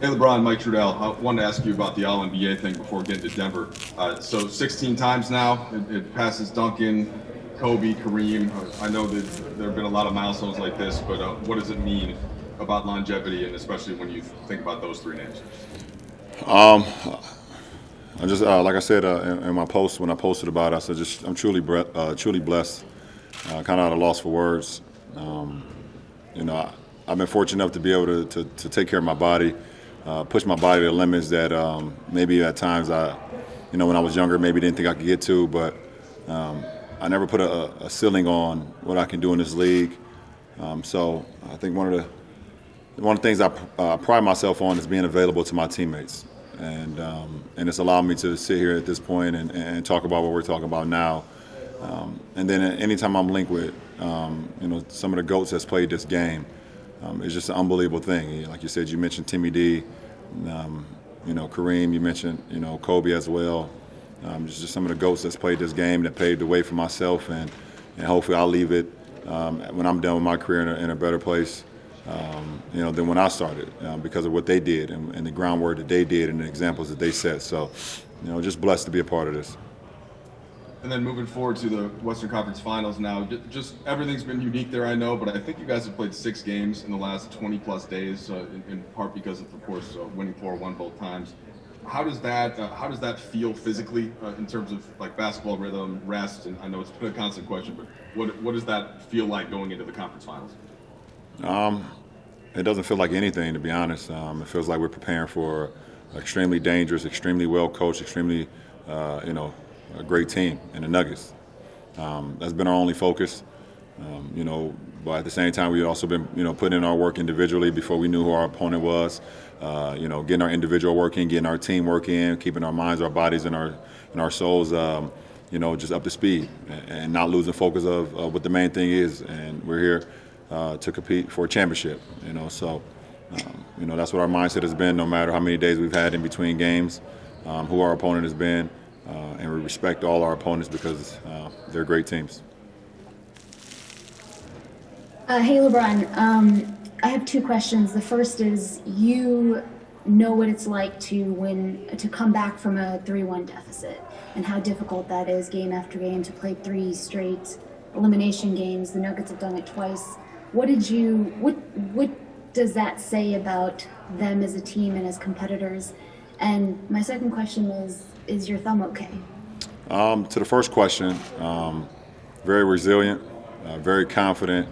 Hey LeBron, Mike Trudell. I wanted to ask you about the All-NBA thing before getting to Denver. So 16 times now, it passes Duncan, Kobe, Kareem. I know that there have been a lot of milestones like this, but what does it mean about longevity, and especially when you think about those three names? Um, I just like I said in my post when I posted about it, I said I'm truly blessed. Kind of at a loss for words. Um, I've been fortunate enough to be able to take care of my body, push my body to the limits that maybe at times when I was younger, maybe didn't think I could get to. But I never put a ceiling on what I can do in this league. So I think one of the things I pride myself on is being available to my teammates, and it's allowed me to sit here at this point and talk about what we're talking about now. And then anytime I'm linked with some of the goats that's played this game, it's just an unbelievable thing. Like you said, you mentioned Timmy D, Kareem. You mentioned Kobe as well. Just some of the goats that's played this game that paved the way for myself, and hopefully I'll leave it when I'm done with my career in a better place. Than when I started because of what they did and the groundwork that they did and the examples that they set. So, just blessed to be a part of this. And then moving forward to the Western Conference Finals now, just everything's been unique there, I know, but I think you guys have played 6 games in the last 20-plus days, in part because of course, winning 4-1 both times. How does that feel physically in terms of like basketball rhythm, rest? And I know it's been a constant question, but what does that feel like going into the conference finals? It doesn't feel like anything, to be honest. It feels like we're preparing for an extremely dangerous, extremely well coached, extremely, a great team in the Nuggets. That's been our only focus. But at the same time, we've also been, putting in our work individually before we knew who our opponent was. Getting our individual work in, getting our team work in, keeping our minds, our bodies, and our souls, just up to speed, and not losing focus of what the main thing is. And we're here to compete for a championship. That's what our mindset has been. No matter how many days we've had in between games, who our opponent has been, and we respect all our opponents because they're great teams. Hey LeBron, I have 2 questions. The first is, you know what it's like to come back from a 3-1 deficit and how difficult that is game after game to play 3 straight elimination games. The Nuggets have done it twice. What does that say about them as a team and as competitors? And my second question is your thumb okay? To the first question, very resilient, very confident,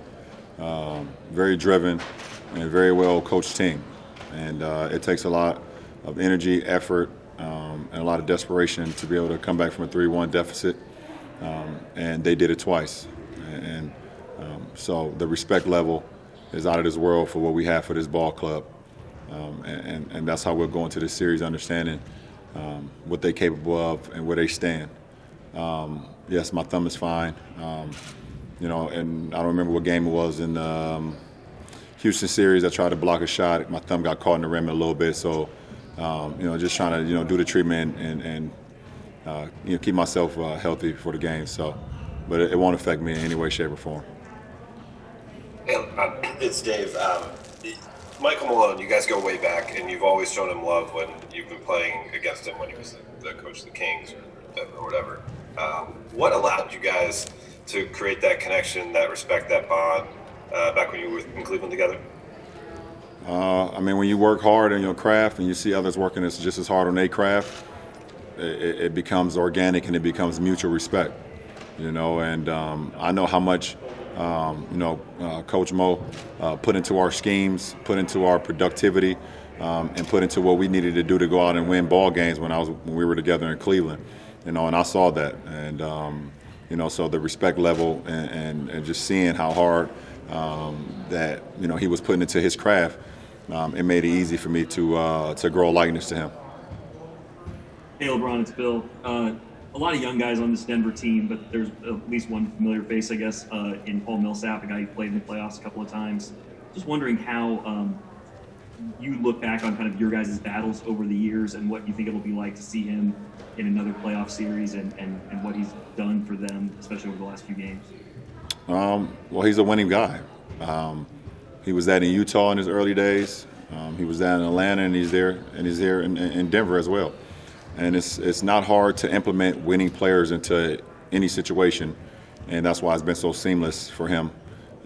very driven, and very well coached team. And it takes a lot of energy, effort, and a lot of desperation to be able to come back from a 3-1 deficit. And they did it twice. And so the respect level is out of this world for what we have for this ball club. And that's how we'll go into this series, understanding what they're capable of and where they stand. Yes, my thumb is fine. And I don't remember what game it was in the Houston series. I tried to block a shot. My thumb got caught in the rim a little bit. So, just trying to, do the treatment and keep myself healthy for the game. So, but it won't affect me in any way, shape, or form. Hey, it's Dave. Michael Malone, you guys go way back, and you've always shown him love when you've been playing against him when he was the coach of the Kings or whatever. What allowed you guys to create that connection, that respect, that bond back when you were in Cleveland together? When you work hard in your craft and you see others working just as hard on their craft, it becomes organic and it becomes mutual respect. And I know how much Coach Mo put into our schemes, put into our productivity, and put into what we needed to do to go out and win ball games when we were together in Cleveland. And I saw that, and so the respect level and just seeing how hard that he was putting into his craft, it made it easy for me to grow a likeness to him. Hey LeBron, it's Bill. A lot of young guys on this Denver team, but there's at least one familiar face, I guess, in Paul Millsap, a guy who played in the playoffs a couple of times. Just wondering how you look back on kind of your guys' battles over the years and what you think it'll be like to see him in another playoff series and what he's done for them, especially over the last few games. Well, he's a winning guy. He was that in Utah in his early days. He was down in Atlanta, and he's here in Denver as well. And it's not hard to implement winning players into any situation, and that's why it's been so seamless for him.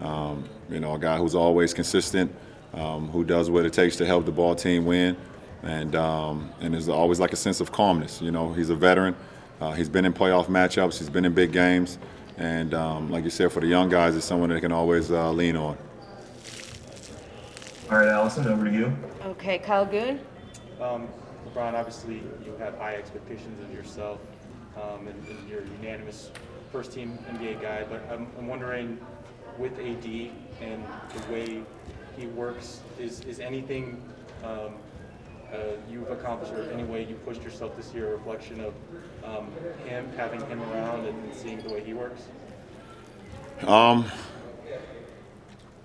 A guy who's always consistent, who does what it takes to help the ball team win, and there's always like a sense of calmness. He's a veteran. He's been in playoff matchups. He's been in big games, and like you said, for the young guys, it's someone that they can always lean on. All right, Allison, over to you. Okay, Kyle Goon. LeBron, obviously you have high expectations of yourself, and you're a unanimous first-team NBA guy. But I'm wondering, with AD and the way he works, is anything you've accomplished or any way you pushed yourself this year a reflection of having him around and seeing the way he works? I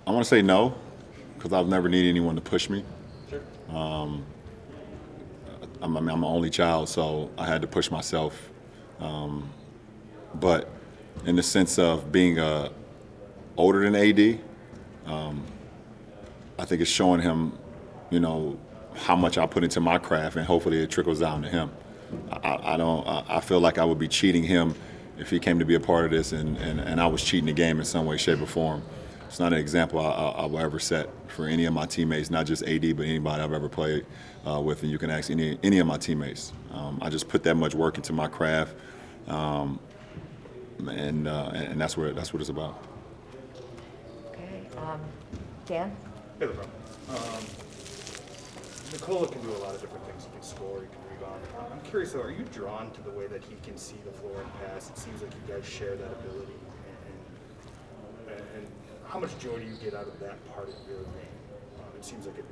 want to say no, because I've never needed anyone to push me. Sure. I'm an only child, so I had to push myself. But in the sense of being older than AD, I think it's showing him, how much I put into my craft, and hopefully it trickles down to him. I feel like I would be cheating him if he came to be a part of this, and I was cheating the game in some way, shape, or form. It's not an example I will ever set for any of my teammates, not just AD, but anybody I've ever played with, and you can ask any of my teammates. I just put that much work into my craft, and that's what it's about. Okay, Dan. Hey, LeBron. Nikola can do a lot of different things. He can score, he can rebound. I'm curious, though, are you drawn to the way that he can see the floor and pass? It seems like you guys share that ability. And how much joy do you get out of that part of your game? It seems like it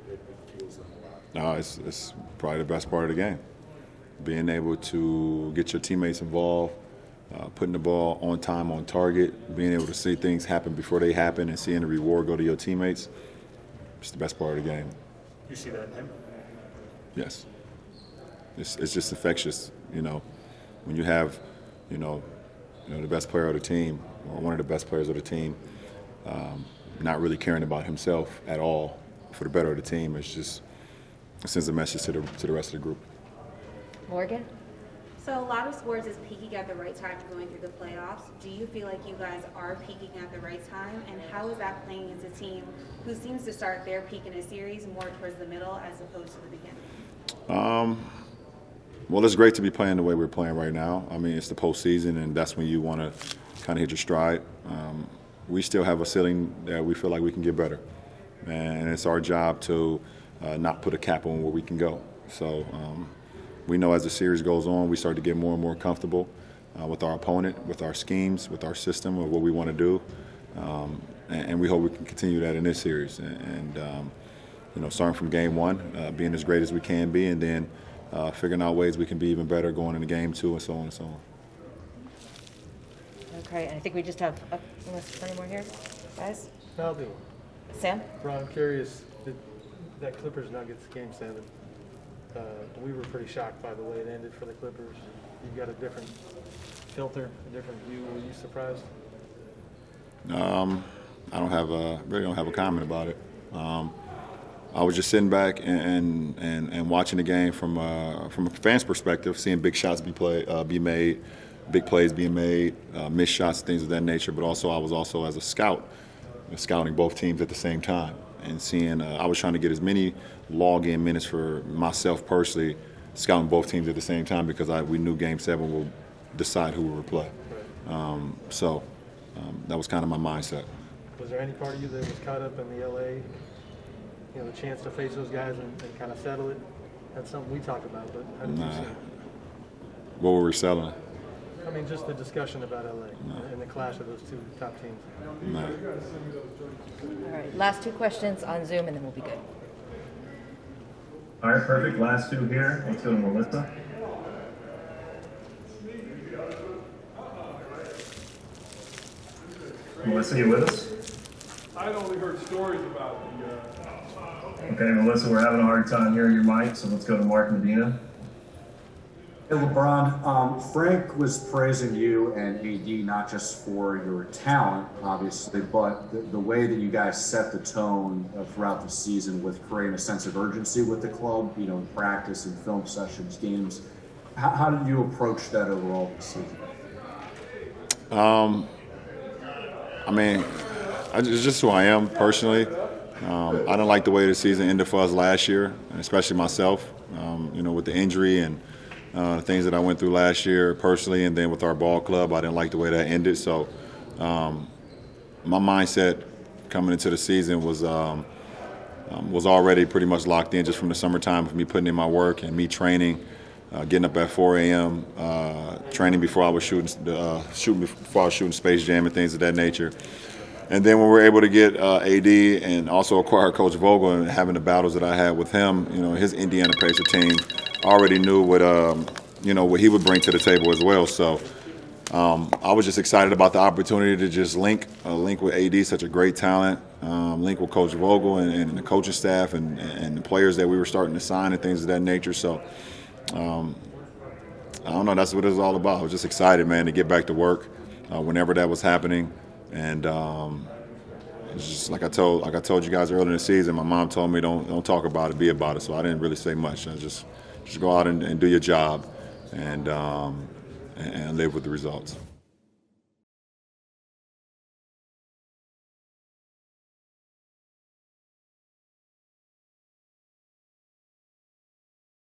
fuels them a lot. No, it's probably the best part of the game. Being able to get your teammates involved, putting the ball on time, on target, being able to see things happen before they happen and seeing the reward go to your teammates, it's the best part of the game. You see that in him? Yes. It's just infectious, when you have, the best player of the team or one of the best players of the team not really caring about himself at all for the better of the team. It sends a message to the rest of the group. Morgan. So a lot of sports is peaking at the right time going through the playoffs. Do you feel like you guys are peaking at the right time? And how is that playing into a team who seems to start their peak in a series more towards the middle as opposed to the beginning? Well, it's great to be playing the way we're playing right now. I mean, it's the postseason, and that's when you want to kind of hit your stride. We still have a ceiling that we feel like we can get better. And it's our job to not put a cap on where we can go. So we know as the series goes on, we start to get more and more comfortable with our opponent, with our schemes, with our system, of what we want to do. And we hope we can continue that in this series. And starting from game one, being as great as we can be, and then figuring out ways we can be even better going into game two, and so on and so on. Okay, and I think we just have, unless there's any more here, guys? I'll do. Sam? Ron, I'm curious, that Clippers-Nuggets Game 7, we were pretty shocked by the way it ended for the Clippers. You've got a different filter, a different view. Were you surprised? I really don't have a comment about it. I was just sitting back and watching the game from a fan's perspective, seeing big shots be made, big plays being made, missed shots, things of that nature. But also, I was also as a scout, scouting both teams at the same time and seeing. I was trying to get as many log-in minutes for myself personally, scouting both teams at the same time because we knew Game 7 will decide who we would play. So that was kind of my mindset. Was there any part of you that was caught up in the LA? The chance to face those guys and kind of settle it? That's something we talk about, but how did you see it? What were we selling? I mean, just the discussion about LA and the clash of those two top teams. No. All right, last two questions on Zoom, and then we'll be good. All right, perfect. Last two here. Let's go to Melissa. Melissa, you with us? I'd only heard stories about the. Okay, Melissa, we're having a hard time hearing your mic, so let's go to Mark Medina. Hey, LeBron, Frank was praising you and AD not just for your talent, obviously, but the way that you guys set the tone throughout the season with creating a sense of urgency with the club, you know, in practice and film sessions, games. How did you approach that overall this season? I mean, it's just who I am personally. I didn't like the way the season ended for us last year, especially myself, you know, with the injury and things that I went through last year personally, and then with our ball club, I didn't like the way that ended. So my mindset coming into the season was already pretty much locked in just from the summertime of me putting in my work and me training, getting up at 4 a.m., training before I was shooting Space Jam and things of that nature. And then when we were able to get AD and also acquire Coach Vogel and having the battles that I had with him, you know, his Indiana Pacer team already knew what what he would bring to the table as well. So I was just excited about the opportunity to just link with AD, such a great talent, link with Coach Vogel and the coaching staff and the players that we were starting to sign and things of that nature. So I don't know, that's what it was all about. I was just excited, man, to get back to work whenever that was happening. And it's just like I told you guys earlier in the season, my mom told me don't talk about it, be about it. So I didn't really say much. I just go out and do your job and live with the results.